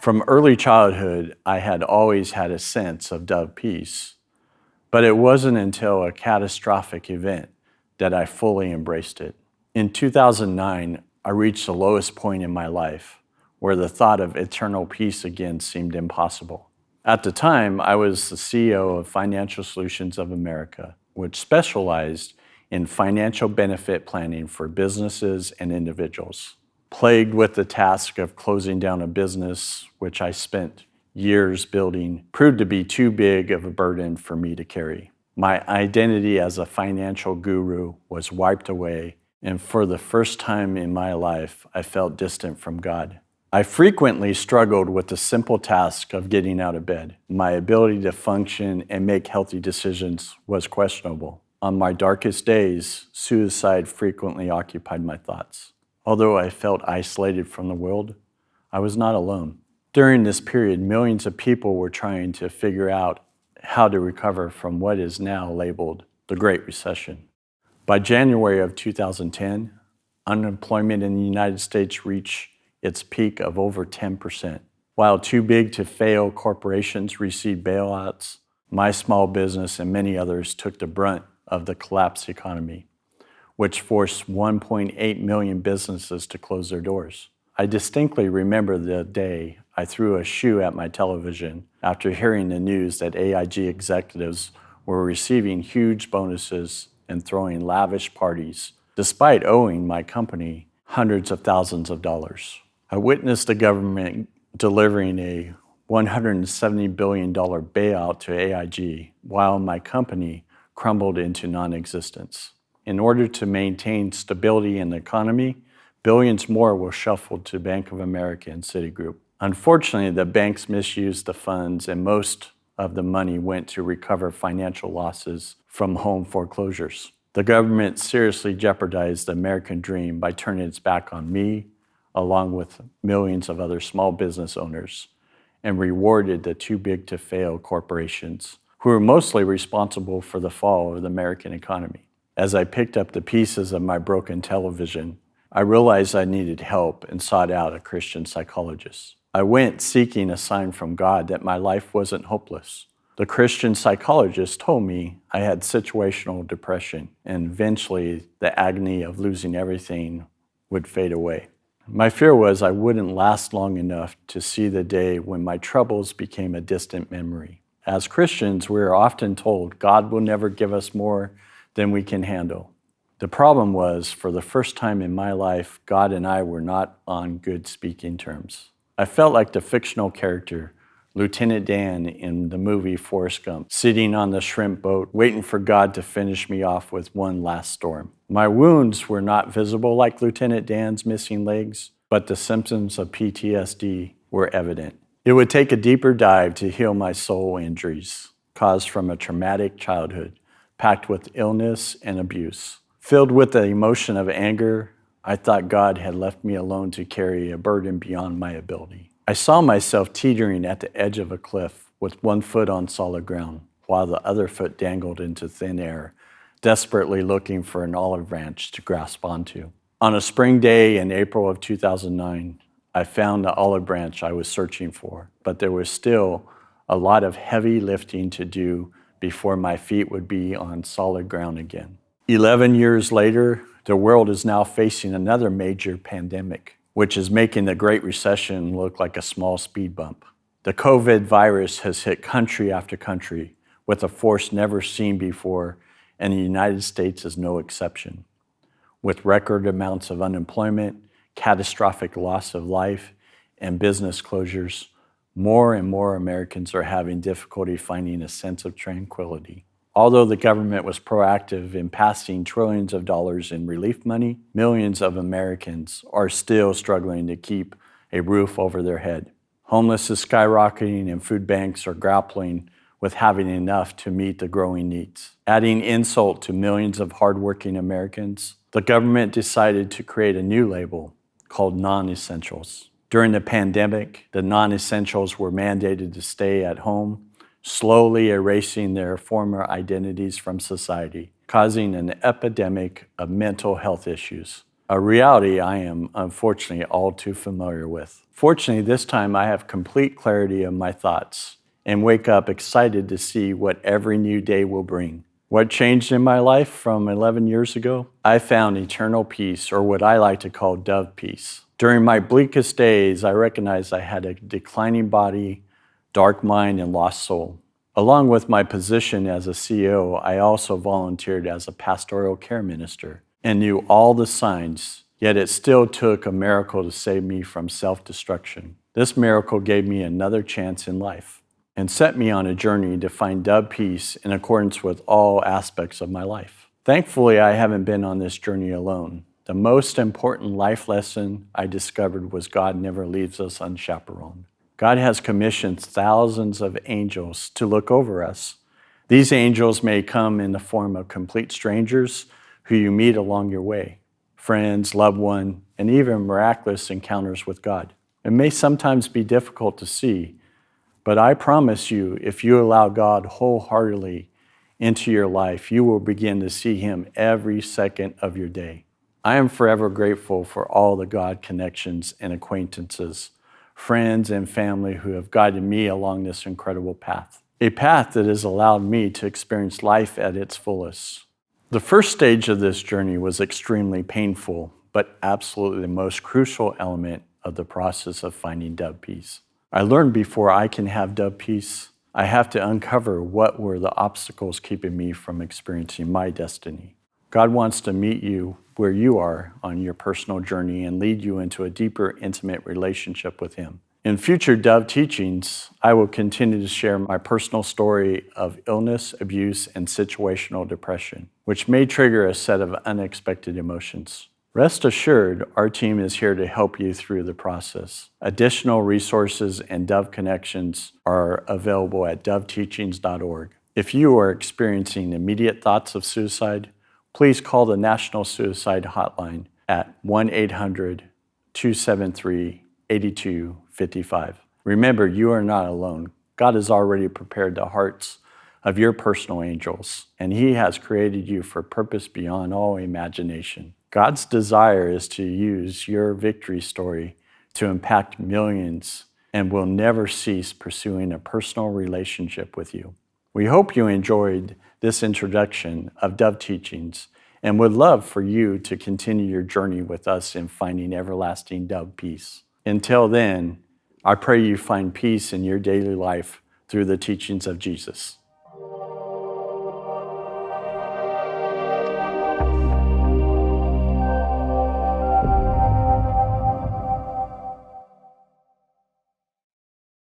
From early childhood, I had always had a sense of peace, but it wasn't until a catastrophic event that I fully embraced it. In 2009, I reached the lowest point in my life, where the thought of eternal peace again seemed impossible. At the time, I was the CEO of Financial Solutions of America, which specialized in financial benefit planning for businesses and individuals. Plagued with the task of closing down a business, which I spent years building, proved to be too big of a burden for me to carry. My identity as a financial guru was wiped away, and for the first time in my life, I felt distant from God. I frequently struggled with the simple task of getting out of bed. My ability to function and make healthy decisions was questionable. On my darkest days, suicide frequently occupied my thoughts. Although I felt isolated from the world, I was not alone. During this period, millions of people were trying to figure out how to recover from what is now labeled the Great Recession. By January of 2010, unemployment in the United States reached its peak of over 10%. While too big to fail corporations received bailouts, my small business and many others took the brunt of the collapsed economy, which forced 1.8 million businesses to close their doors. I distinctly remember the day I threw a shoe at my television after hearing the news that AIG executives were receiving huge bonuses and throwing lavish parties, despite owing my company hundreds of thousands of dollars. I witnessed the government delivering a $170 billion bailout to AIG, while my company crumbled into non-existence. In order to maintain stability in the economy, billions more were shuffled to Bank of America and Citigroup. Unfortunately, the banks misused the funds, and most of the money went to recover financial losses from home foreclosures. The government seriously jeopardized the American dream by turning its back on me, along with millions of other small business owners, and rewarded the too-big-to-fail corporations, who were mostly responsible for the fall of the American economy. As I picked up the pieces of my broken television, I realized I needed help and sought out a Christian psychologist. I went seeking a sign from God that my life wasn't hopeless. The Christian psychologist told me I had situational depression, and eventually the agony of losing everything would fade away. My fear was I wouldn't last long enough to see the day when my troubles became a distant memory. As Christians, we are often told God will never give us more than we can handle. The problem was, for the first time in my life, God and I were not on good speaking terms. I felt like the fictional character, Lieutenant Dan in the movie Forrest Gump, sitting on the shrimp boat, waiting for God to finish me off with one last storm. My wounds were not visible like Lieutenant Dan's missing legs, but the symptoms of PTSD were evident. It would take a deeper dive to heal my soul injuries caused from a traumatic childhood, packed with illness and abuse. Filled with the emotion of anger, I thought God had left me alone to carry a burden beyond my ability. I saw myself teetering at the edge of a cliff with one foot on solid ground, while the other foot dangled into thin air, desperately looking for an olive branch to grasp onto. On a spring day in April of 2009, I found the olive branch I was searching for, but there was still a lot of heavy lifting to do before my feet would be on solid ground again. 11 years later, the world is now facing another major pandemic, which is making the Great Recession look like a small speed bump. The COVID virus has hit country after country with a force never seen before, and the United States is no exception. With record amounts of unemployment, catastrophic loss of life, and business closures, more and more Americans are having difficulty finding a sense of tranquility. Although the government was proactive in passing trillions of dollars in relief money, millions of Americans are still struggling to keep a roof over their head. Homeless is skyrocketing, and food banks are grappling with having enough to meet the growing needs. Adding insult to millions of hardworking Americans, the government decided to create a new label called non-essentials. During the pandemic, the non-essentials were mandated to stay at home, slowly erasing their former identities from society, causing an epidemic of mental health issues. a reality I am unfortunately all too familiar with. Fortunately, this time I have complete clarity of my thoughts and wake up excited to see what every new day will bring. What changed in my life from 11 years ago? I found eternal peace, or what I like to call dove peace. During my bleakest days, I recognized I had a declining body, dark mind, and lost soul. Along with my position as a CEO, I also volunteered as a pastoral care minister and knew all the signs, yet it still took a miracle to save me from self-destruction. This miracle gave me another chance in life and set me on a journey to find dove peace in accordance with all aspects of my life. Thankfully, I haven't been on this journey alone. The most important life lesson I discovered was God never leaves us unchaperoned. God has commissioned thousands of angels to look over us. These angels may come in the form of complete strangers who you meet along your way, friends, loved one, and even miraculous encounters with God. It may sometimes be difficult to see, but I promise you, if you allow God wholeheartedly into your life, you will begin to see Him every second of your day. I am forever grateful for all the God connections and acquaintances, friends and family who have guided me along this incredible path, a path that has allowed me to experience life at its fullest. The first stage of this journey was extremely painful, but absolutely the most crucial element of the process of finding dove peace. I learned before I can have dove peace, I have to uncover what were the obstacles keeping me from experiencing my destiny. God wants to meet you where you are on your personal journey and lead you into a deeper, intimate relationship with Him. In future Dove teachings, I will continue to share my personal story of illness, abuse, and situational depression, which may trigger a set of unexpected emotions. Rest assured, our team is here to help you through the process. Additional resources and Dove connections are available at doveteachings.org. If you are experiencing immediate thoughts of suicide, please call the National Suicide Hotline at 1-800-273-8255. Remember, you are not alone. God has already prepared the hearts of your personal angels, and He has created you for purpose beyond all imagination. God's desire is to use your victory story to impact millions and will never cease pursuing a personal relationship with you. We hope you enjoyed this introduction of Dove Teachings and would love for you to continue your journey with us in finding everlasting Dove peace. Until then, I pray you find peace in your daily life through the teachings of Jesus.